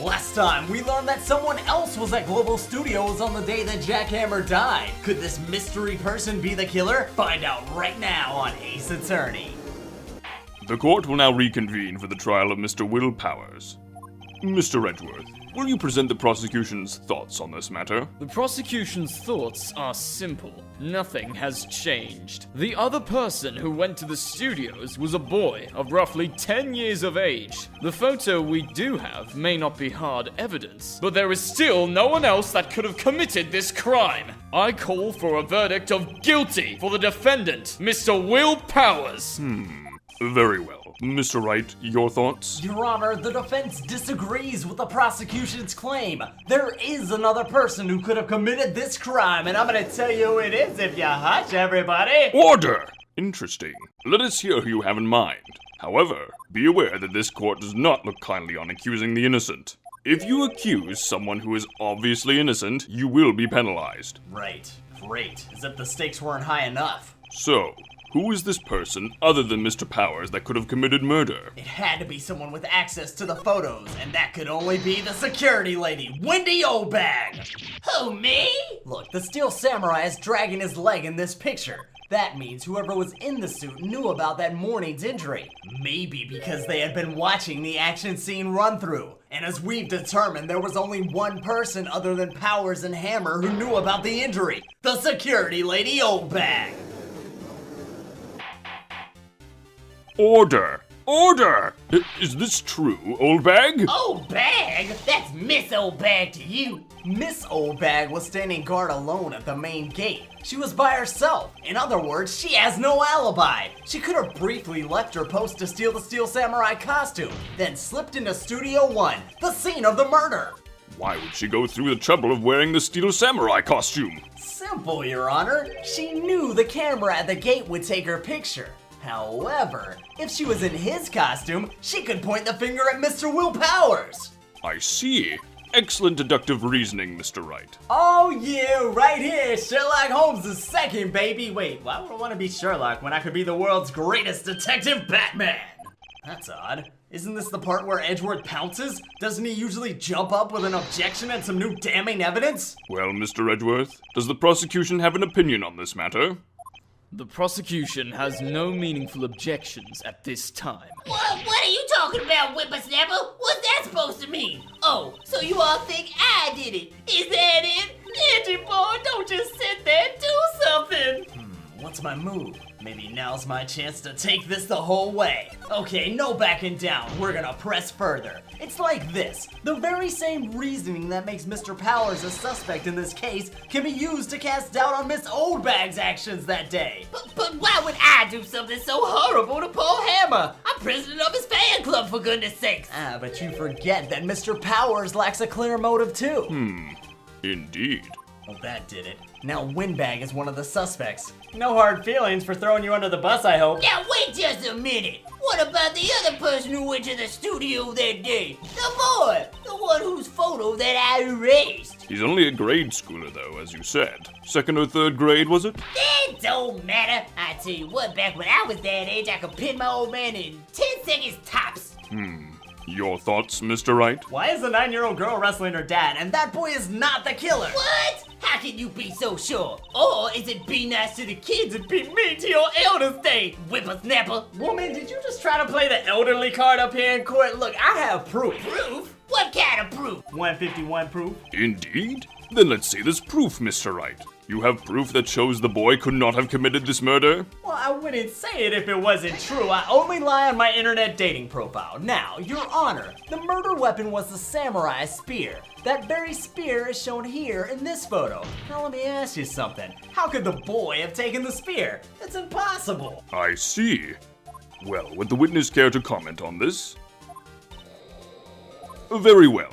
Last time, we learned that someone else was at Global Studios on the day that Jackhammer died. Could this mystery person be the killer? Find out right now on Ace Attorney. The court will now reconvene for the trial of Mr. Will Powers. Mr. Edgeworth, will you present the prosecution's thoughts on this matter? The prosecution's thoughts are simple. Nothing has changed. The other person who went to the studios was a boy of roughly 10 years of age. The photo we do have may not be hard evidence, but there is still no one else that could have committed this crime. I call for a verdict of guilty for the defendant, Mr. Will Powers. Very well. Mr. Wright, your thoughts? Your Honor, the defense disagrees with the prosecution's claim. There is another person who could have committed this crime, and I'm gonna tell you who it is if you hush, everybody. Order! Interesting. Let us hear who you have in mind. However, be aware that this court does not look kindly on accusing the innocent. If you accuse someone who is obviously innocent, you will be penalized. Right. Great. As if the stakes weren't high enough. So, who is this person other than Mr. Powers that could have committed murder? It had to be someone with access to the photos, and that could only be the security lady, Wendy Obag! Who, me? Look, the Steel Samurai is dragging his leg in this picture. That means whoever was in the suit knew about that morning's injury. Maybe because they had been watching the action scene run through. And as we've determined, there was only one person other than Powers and Hammer who knew about the injury. The security lady Obag! Order! Order! Is this true, old bag? Old Bag? That's Miss Old Bag to you. Miss Old Bag was standing guard alone at the main gate. She was by herself. In other words, she has no alibi. She could have briefly left her post to steal the Steel Samurai costume, then slipped into Studio 1, the scene of the murder. Why would she go through the trouble of wearing the Steel Samurai costume? Simple, Your Honor. She knew the camera at the gate would take her picture. However, if she was in his costume, she could point the finger at Mr. Will Powers. I see. Excellent deductive reasoning, Mr. Wright. Oh yeah, right here, Sherlock Holmes is second, baby. Wait, why would I want to be Sherlock when I could be the world's greatest detective, Batman? That's odd. Isn't this the part where Edgeworth pounces? Doesn't he usually jump up with an objection and some new damning evidence? Well, Mr. Edgeworth, does the prosecution have an opinion on this matter? The prosecution has no meaningful objections at this time. What are you talking about, whippersnapper? What's that supposed to mean? Oh, so you all think I did it? Is that it? Edgy boy, don't just sit there, do something! What's my move? Maybe now's my chance to take this the whole way. Okay, no backing down. We're gonna press further. It's like this. The very same reasoning that makes Mr. Powers a suspect in this case can be used to cast doubt on Miss Oldbag's actions that day. But why would I do something so horrible to Paul Hammer? I'm president of his fan club, for goodness sakes. But you forget that Mr. Powers lacks a clear motive too. Indeed. Well, that did it. Now Windbag is one of the suspects. No hard feelings for throwing you under the bus, I hope. Now wait just a minute. What about the other person who went to the studio that day? The boy, the one whose photo that I erased. He's only a grade schooler, though, as you said. Second or third grade, was it? That don't matter. I tell you what, back when I was that age, I could pin my old man in 10 seconds tops. Your thoughts, Mr. Wright? Why is the 9-year-old girl wrestling her dad, and that boy is not the killer? What? How can you be so sure? Or is it be nice to the kids and be mean to your elders day, whippersnapper? Woman, did you just try to play the elderly card up here in court? Look, I have proof. Proof? What kind of proof? 151 proof. Indeed? Then let's see this proof, Mr. Wright. You have proof that shows the boy could not have committed this murder? Well, I wouldn't say it if it wasn't true. I only lie on my internet dating profile. Now, Your Honor, the murder weapon was the samurai spear. That very spear is shown here in this photo. Now let me ask you something. How could the boy have taken the spear? It's impossible. I see. Well, would the witness care to comment on this? Very well.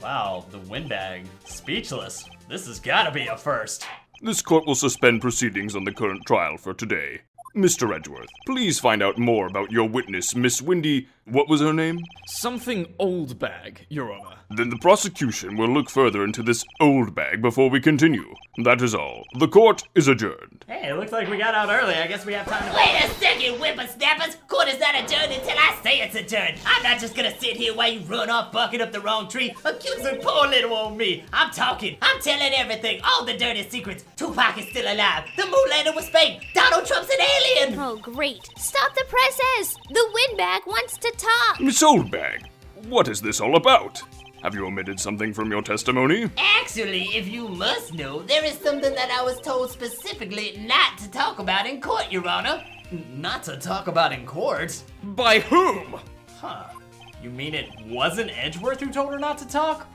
Wow, the windbag. Speechless. This has gotta be a first. This court will suspend proceedings on the current trial for today. Mr. Edgeworth, please find out more about your witness, Miss Windy. What was her name? Something old bag, Your Honor. Then the prosecution will look further into this old bag before we continue. That is all. The court is adjourned. Hey, it looks like we got out early. I guess we have time to... Wait a second, whippersnappers! Court is not adjourned until I say it's adjourned. I'm not just gonna sit here while you run off barking up the wrong tree, accusing poor little old me. I'm talking. I'm telling everything, all the dirty secrets. Tupac is still alive. The moon landing was fake. Donald Trump's an alien. Oh, great. Stop the presses! The windbag wants to talk! Miss Oldbag, what is this all about? Have you omitted something from your testimony? Actually, if you must know, there is something that I was told specifically not to talk about in court, Your Honor. Not to talk about in court? By whom? Huh. You mean it wasn't Edgeworth who told her not to talk?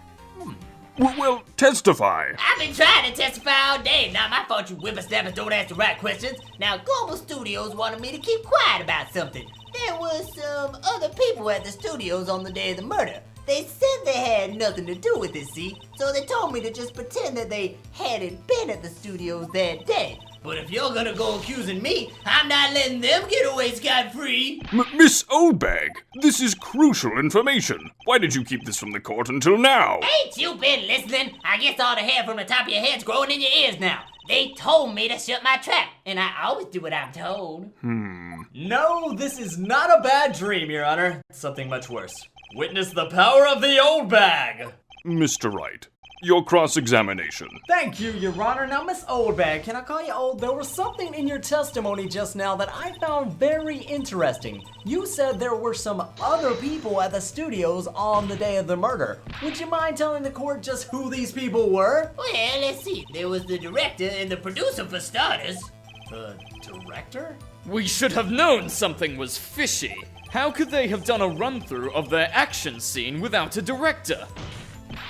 Well, testify. I've been trying to testify all day. Not my fault you whippersnappers don't ask the right questions. Now, Global Studios wanted me to keep quiet about something. There was some other people at the studios on the day of the murder. They said they had nothing to do with it, see? So they told me to just pretend that they hadn't been at the studios that day. But if you're gonna go accusing me, I'm not letting them get away scot-free. Miss Oldbag, this is crucial information. Why did you keep this from the court until now? Ain't you been listening? I guess all the hair from the top of your head's growing in your ears now. They told me to shut my trap, and I always do what I'm told. No, this is not a bad dream, Your Honor. It's something much worse. Witness the power of the old bag. Mr. Wright, your cross-examination. Thank you, Your Honor. Now, Miss Oldbag, can I call you old? There was something in your testimony just now that I found very interesting. You said there were some other people at the studios on the day of the murder. Would you mind telling the court just who these people were? Well, let's see. There was the director and the producer for starters. The director? We should have known something was fishy. How could they have done a run-through of their action scene without a director?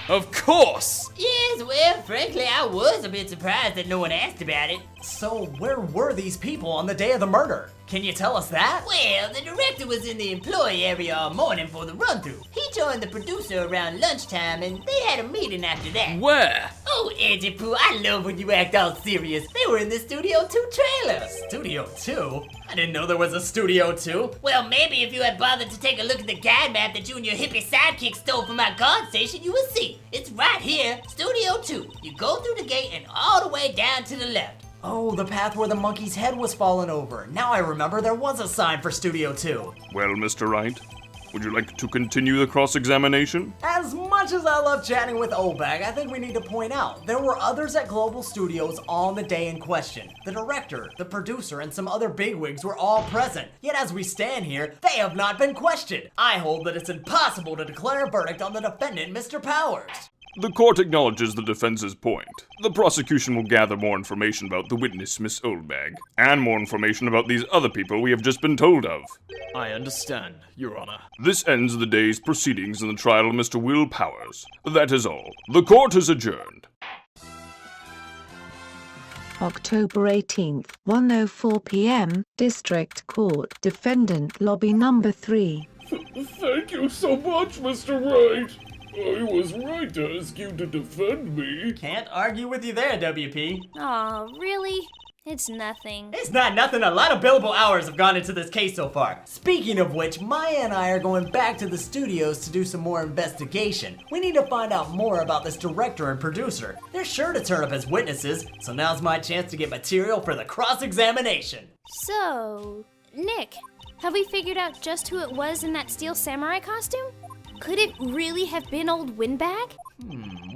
Of course! Yes, well, frankly, I was a bit surprised that no one asked about it. So where were these people on the day of the murder? Can you tell us that? Well, the director was in the employee area all morning for the run-through. He joined the producer around lunchtime, and they had a meeting after that. Where? Oh, Edgy Poo, I love when you act all serious. They were in the Studio 2 trailer. Studio 2? I didn't know there was a Studio 2. Well, maybe if you had bothered to take a look at the guide map that you and your hippie sidekick stole from my guard station, you would see. It's right here, Studio 2. You go through the gate and all the way down to the left. Oh, the path where the monkey's head was fallen over. Now I remember there was a sign for Studio 2. Well, Mr. Wright, would you like to continue the cross-examination? As much as I love chatting with Oldbag, I think we need to point out there were others at Global Studios on the day in question. The director, the producer, and some other bigwigs were all present. Yet as we stand here, they have not been questioned. I hold that it's impossible to declare a verdict on the defendant, Mr. Powers. The court acknowledges the defense's point. The prosecution will gather more information about the witness, Miss Oldbag, and more information about these other people we have just been told of. I understand, Your Honor. This ends the day's proceedings in the trial of Mr. Will Powers. That is all. The court is adjourned. October 18th, 1:04 p.m., District Court, Defendant Lobby Number 3. Thank you so much, Mr. Wright. I was right to ask you to defend me. Can't argue with you there, WP. Aw, really? It's nothing. It's not nothing. A lot of billable hours have gone into this case so far. Speaking of which, Maya and I are going back to the studios to do some more investigation. We need to find out more about this director and producer. They're sure to turn up as witnesses, so now's my chance to get material for the cross-examination. So, Nick, have we figured out just who it was in that steel samurai costume? Could it really have been old Windbag?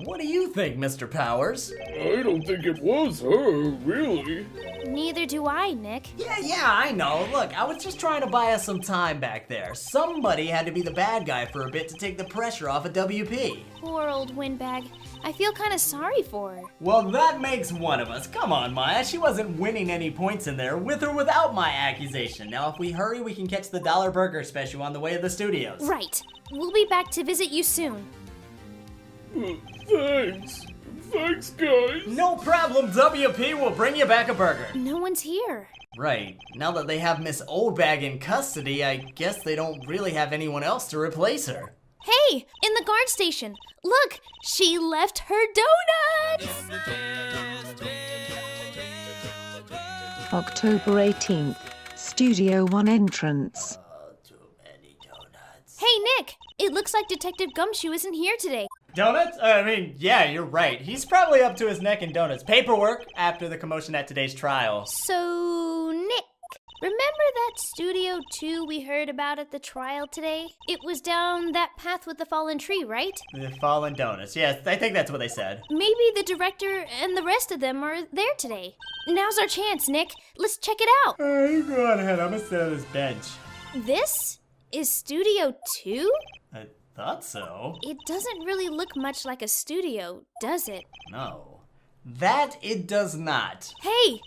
What do you think, Mr. Powers? I don't think it was her, really. Neither do I, Nick. Yeah, I know. Look, I was just trying to buy us some time back there. Somebody had to be the bad guy for a bit to take the pressure off of WP. Poor old Windbag. I feel kinda sorry for her. Well, that makes one of us. Come on, Maya. She wasn't winning any points in there, with or without my accusation. Now, if we hurry, we can catch the $1 burger special on the way to the studios. Right. We'll be back to visit you soon. Thanks. Thanks, guys. No problem, WP. We'll bring you back a burger. No one's here. Right. Now that they have Miss Oldbag in custody, I guess they don't really have anyone else to replace her. Hey, in the guard station. Look, she left her donuts! October 18th, Studio 1 entrance. Too many donuts. Hey, Nick! It looks like Detective Gumshoe isn't here today. Donuts? Yeah, you're right. He's probably up to his neck in donuts. Paperwork after the commotion at today's trial. So, Nick, remember that Studio 2 we heard about at the trial today? It was down that path with the fallen tree, right? The fallen donuts. Yes, I think that's what they said. Maybe the director and the rest of them are there today. Now's our chance, Nick. Let's check it out. You go on ahead. I'm gonna sit on this bench. This is Studio 2? I thought so. It doesn't really look much like a studio, does it? No. That it does not. Hey,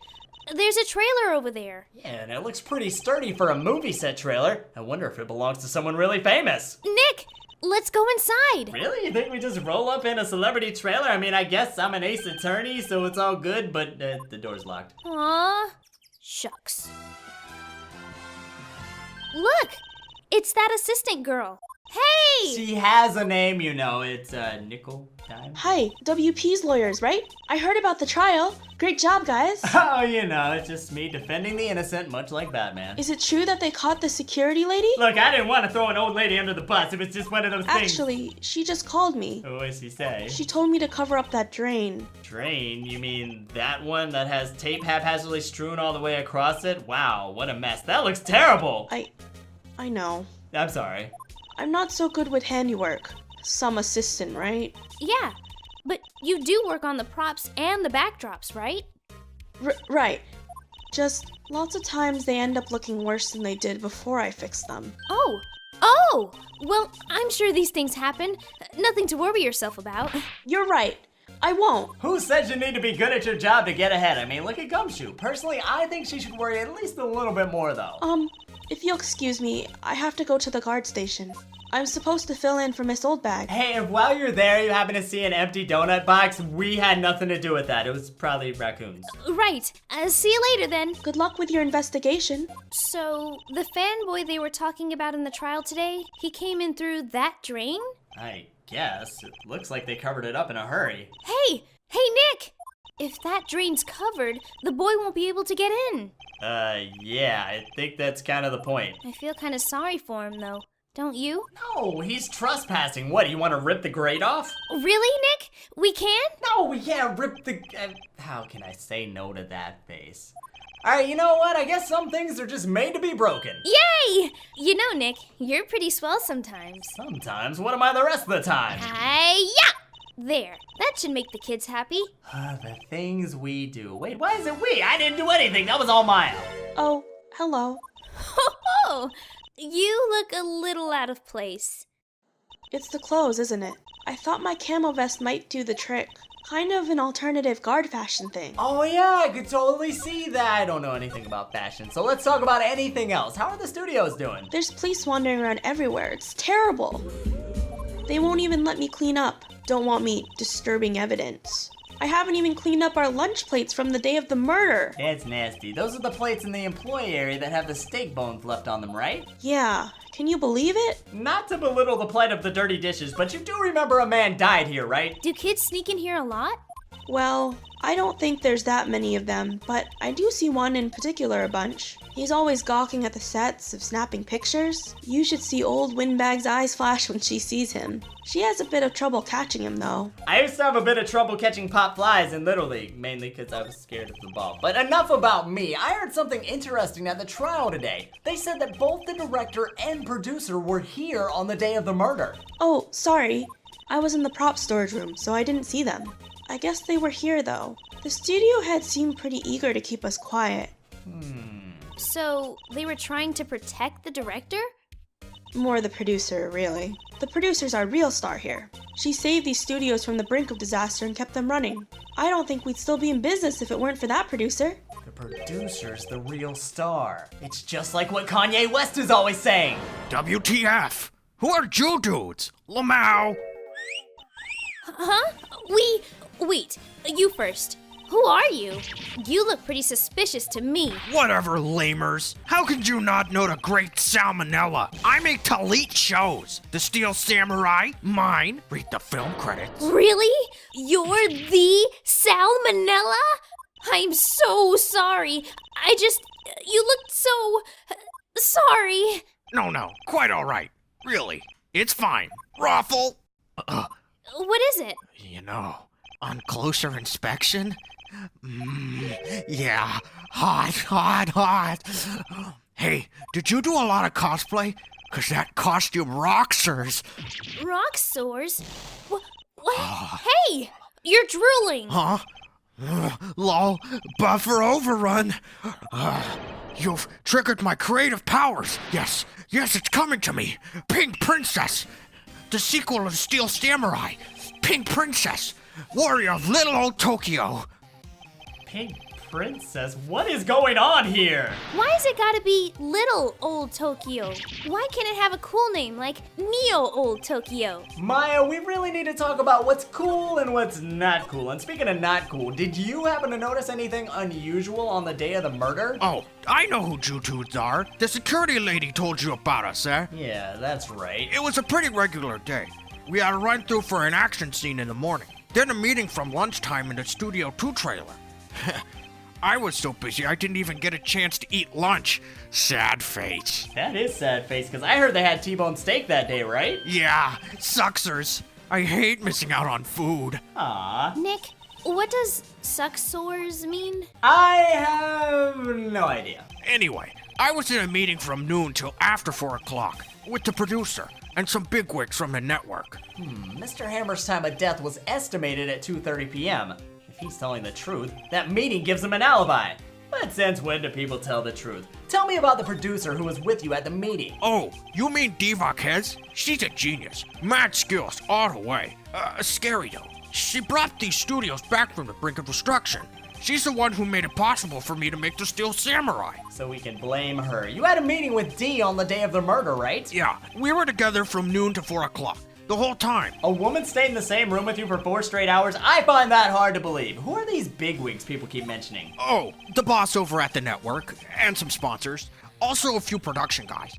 there's a trailer over there. Yeah, and it looks pretty sturdy for a movie set trailer. I wonder if it belongs to someone really famous. Nick, let's go inside. Really? You think we just roll up in a celebrity trailer? I guess I'm an ace attorney, so it's all good, but the door's locked. Aw, shucks. Look, it's that assistant girl. Hey! She has a name, you know. It's Nickel Dime. Hi, WP's lawyers, right? I heard about the trial. Great job, guys. Oh, you know, it's just me defending the innocent, much like Batman. Is it true that they caught the security lady? Look, I didn't want to throw an old lady under the bus. It was just one of those things. Actually, she just called me. What did she say? She told me to cover up that drain. Drain? You mean that one that has tape haphazardly strewn all the way across it? Wow, what a mess. That looks terrible. I know. I'm sorry. I'm not so good with handiwork. Some assistant, right? Yeah, but you do work on the props and the backdrops, right? Right. Just lots of times they end up looking worse than they did before I fixed them. Oh! Well, I'm sure these things happen. Nothing to worry yourself about. You're right. I won't. Who said you need to be good at your job to get ahead? Look at Gumshoe. Personally, I think she should worry at least a little bit more, though. If you'll excuse me, I have to go to the guard station. I'm supposed to fill in for Miss Oldbag. Hey, if while you're there you happen to see an empty donut box, we had nothing to do with that. It was probably raccoons. Right. See you later, then. Good luck with your investigation. So, the fanboy they were talking about in the trial today, he came in through that drain? I guess. It looks like they covered it up in a hurry. Hey, Nick! If that drain's covered, the boy won't be able to get in. Yeah, I think that's kind of the point. I feel kind of sorry for him, though. Don't you? No, he's trespassing. What, you want to rip the grate off? Really, Nick? We can? No, we can't rip the... how can I say no to that face? Alright, you know what? I guess some things are just made to be broken. Yay! You know, Nick, you're pretty swell sometimes. Sometimes? What am I the rest of the time? Hi-ya! There, that should make the kids happy. The things we do. Wait, why is it we? I didn't do anything. That was all Maya. Oh, hello. Oh, you look a little out of place. It's the clothes, isn't it? I thought my camo vest might do the trick. Kind of an alternative guard fashion thing. Oh yeah, I could totally see that. I don't know anything about fashion, so let's talk about anything else. How are the studios doing? There's police wandering around everywhere. It's terrible. They won't even let me clean up. Don't want me disturbing evidence. I haven't even cleaned up our lunch plates from the day of the murder. That's nasty. Those are the plates in the employee area that have the steak bones left on them, right? Yeah. Can you believe it? Not to belittle the plight of the dirty dishes, but you do remember a man died here, right? Do kids sneak in here a lot? Well, I don't think there's that many of them, but I do see one in particular a bunch. He's always gawking at the sets of snapping pictures. You should see old Windbag's eyes flash when she sees him. She has a bit of trouble catching him, though. I used to have a bit of trouble catching pop flies in Little League, mainly because I was scared of the ball. But enough about me. I heard something interesting at the trial today. They said that both the director and producer were here on the day of the murder. Oh, sorry. I was in the prop storage room, so I didn't see them. I guess they were here, though. The studio head seemed pretty eager to keep us quiet. So, they were trying to protect the director? More the producer, really. The producer's our real star here. She saved these studios from the brink of disaster and kept them running. I don't think we'd still be in business if it weren't for that producer. The producer's the real star. It's just like what Kanye West is always saying. WTF? Who are you dudes? Lamau! Huh? Wait, you first. Who are you? You look pretty suspicious to me. Whatever, lamers. How could you not know the great Salmonella? I make Talit shows. The Steel Samurai, mine. Read the film credits. Really? You're the Salmonella? I'm so sorry. You looked so... sorry. No, quite all right. Really, it's fine. Raffle! What is it? You know, on closer inspection? Yeah, hot. Hey, did you do a lot of cosplay? 'Cause that costume rocks, sirs. Rock sores? Hey! You're drooling! Huh? Lol, buffer overrun. You've triggered my creative powers. Yes, it's coming to me. Pink Princess. The sequel of Steel Samurai. Pink Princess. Warrior of Little Old Tokyo. Pink Princess? What is going on here? Why's it gotta be Little Old Tokyo? Why can't it have a cool name like Neo Old Tokyo? Maya, we really need to talk about what's cool and what's not cool. And speaking of not cool, did you happen to notice anything unusual on the day of the murder? Oh, I know who Jutudes are. The security lady told you about us, eh? Yeah, that's right. It was a pretty regular day. We had a run through for an action scene in the morning. Then a meeting from lunchtime in the Studio 2 trailer. I was so busy I didn't even get a chance to eat lunch. Sad face. That is sad face, because I heard they had T-bone steak that day, right? Yeah, sucksers. I hate missing out on food. Aww. Nick, what does suck sores mean? I have no idea. Anyway, I was in a meeting from noon till after 4 o'clock with the producer and some bigwigs from the network. Mr. Hammer's time of death was estimated at 2:30 p.m. If he's telling the truth, that meeting gives him an alibi. But since when do people tell the truth? Tell me about the producer who was with you at the meeting. Oh, you mean Diva Kez? She's a genius. Mad skills all the way. Scary though. She brought these studios back from the brink of destruction. She's the one who made it possible for me to make the Steel Samurai. So we can blame her. You had a meeting with Dee on the day of the murder, right? Yeah, we were together from noon to 4 o'clock. The whole time. A woman stayed in the same room with you for 4 straight hours? I find that hard to believe. Who are these bigwigs people keep mentioning? Oh, the boss over at the network, and some sponsors. Also a few production guys.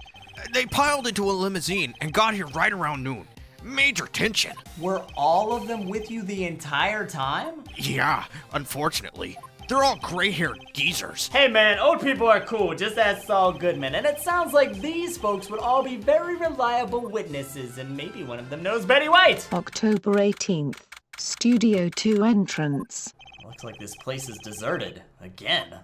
They piled into a limousine and got here right around noon. Major tension. Were all of them with you the entire time? Yeah, unfortunately. They're all gray-haired geezers. Hey man, old people are cool, just ask Saul Goodman. And it sounds like these folks would all be very reliable witnesses, and maybe one of them knows Betty White. October 18th. Studio 2 entrance. Looks like this place is deserted. Again.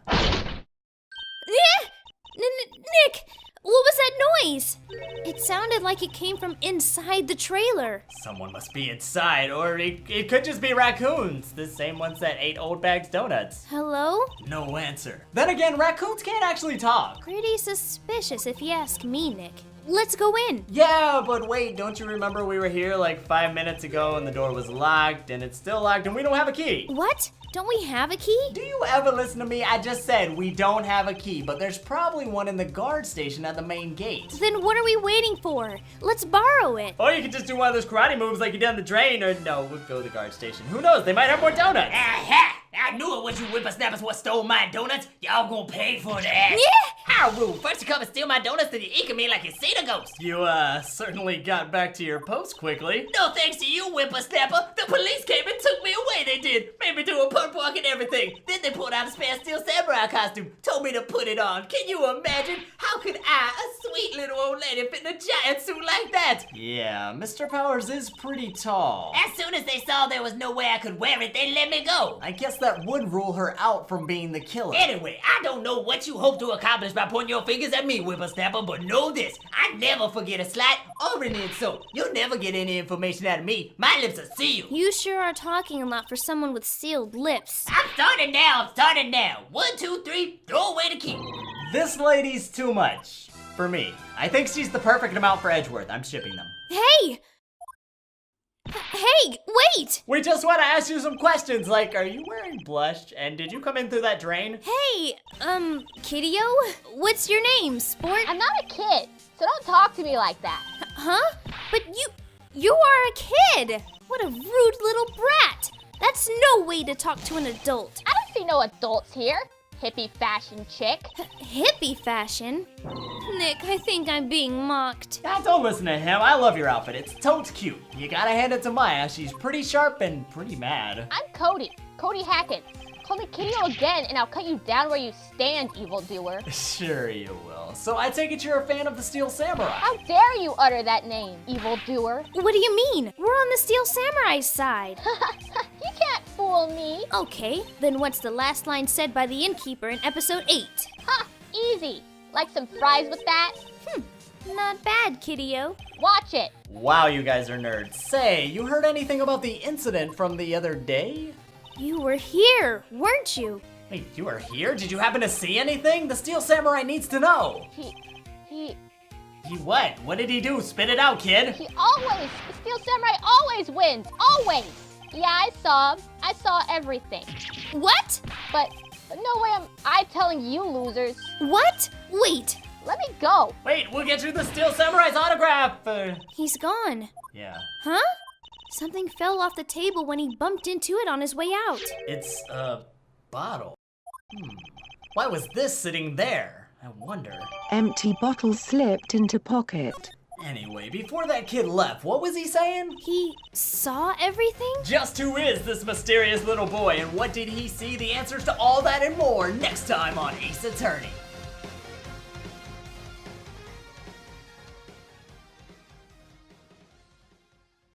Nick! What was that noise? It sounded like it came from inside the trailer. Someone must be inside, or it could just be raccoons. The same ones that ate Old Bag's donuts. Hello? No answer. Then again, raccoons can't actually talk. Pretty suspicious if you ask me, Nick. Let's go in. Yeah, but wait, don't you remember we were here like 5 minutes ago and the door was locked and it's still locked and we don't have a key? What? Don't we have a key? Do you ever listen to me? I just said we don't have a key, but there's probably one in the guard station at the main gate. Then what are we waiting for? Let's borrow it. Or you could just do one of those karate moves like you did on the drain, or no, we'll go to the guard station. Who knows? They might have more donuts. Aha! I knew it was you whippersnappers what stole my donuts. Y'all gonna pay for that. Yeah! How rude. First you come and steal my donuts, then you eke at me like you seen a ghost. You, certainly got back to your post quickly. No thanks to you, whippersnapper. The police came and took me away, they did. Made me do a perp walk and everything. Then they pulled out a spare Steel Samurai costume. Told me to put it on. Can you imagine? How could I, a sweet little old lady, fit in a giant suit like that? Yeah, Mr. Powers is pretty tall. As soon as they saw there was no way I could wear it, they let me go. I guess that would rule her out from being the killer. Anyway, I don't know what you hope to accomplish by pointing your fingers at me, whippersnapper, but know this. I never forget a slight or an insult. You'll never get any information out of me. My lips are sealed. You sure are talking a lot for someone with sealed lips. I'm starting now. 1, 2, 3, throw away the key. This lady's too much. For me. I think she's the perfect amount for Edgeworth. I'm shipping them. Hey! Hey, wait! We just want to ask you some questions, like, are you wearing blush? And did you come in through that drain? Hey, Kiddio? What's your name, sport? I'm not a kid, so don't talk to me like that. Huh? But you are a kid! What a rude little brat! That's no way to talk to an adult. I don't see no adults here. Hippie fashion chick. Hippie fashion? Nick, I think I'm being mocked. Don't listen to him. I love your outfit. It's totes cute. You gotta hand it to Maya. She's pretty sharp and pretty mad. I'm Cody Hackett. Call me Kitty-O again and I'll cut you down where you stand, evildoer. Sure you will. So I take it you're a fan of the Steel Samurai. How dare you utter that name, evildoer? What do you mean? We're on the Steel Samurai's side. You can't fool me. Okay, then what's the last line said by the innkeeper in episode 8? Ha! Easy. Like some fries with that? Not bad, Kitty-O. Watch it. Wow, you guys are nerds. Say, you heard anything about the incident from the other day? You were here, weren't you? Wait, you were here? Did you happen to see anything? The Steel Samurai needs to know. He What? What did he do? Spit it out, kid. the Steel Samurai always wins. Always. Yeah, I saw him. I saw everything. What? But no way am I telling you losers. What? Wait, Let me go. Wait, we'll get you the Steel Samurai's autograph. he's gone. Yeah. Huh? Something fell off the table when he bumped into it on his way out. It's a bottle. Why was this sitting there? I wonder. Empty bottle slipped into pocket. Anyway, before that kid left, what was he saying? He saw everything? Just who is this mysterious little boy, and what did he see? The answers to all that and more next time on Ace Attorney.